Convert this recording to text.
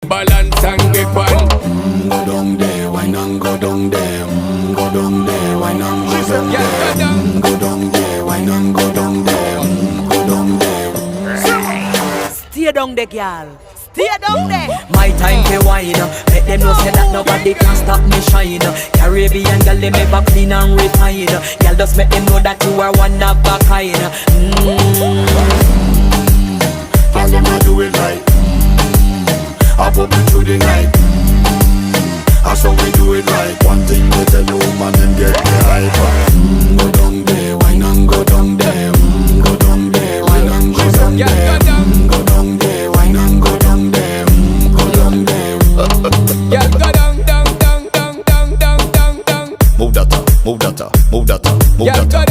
balance and grip on. Go down there, why not go down there? Go down there, why not go down there? Go down there, why not go down there? Go down there. Stay down there, girl. Stay down there. My time to wine. Make them know say that nobody can stop me shine. Caribbean girl, they make back clean and refine. Girl, just make them know that you are one of a kind. Girl, them a do it right. I bubble through the night. That's how we do it right. One thing we tell you, man, and get the hype. Go down there, why not go down there? Go down there, why not go down there? Go down there, why not go down there? Go down there. Yeah, go down, down, down, down, down, down, down, down. Move that up, move that up, move that up, move Yeah, that go up.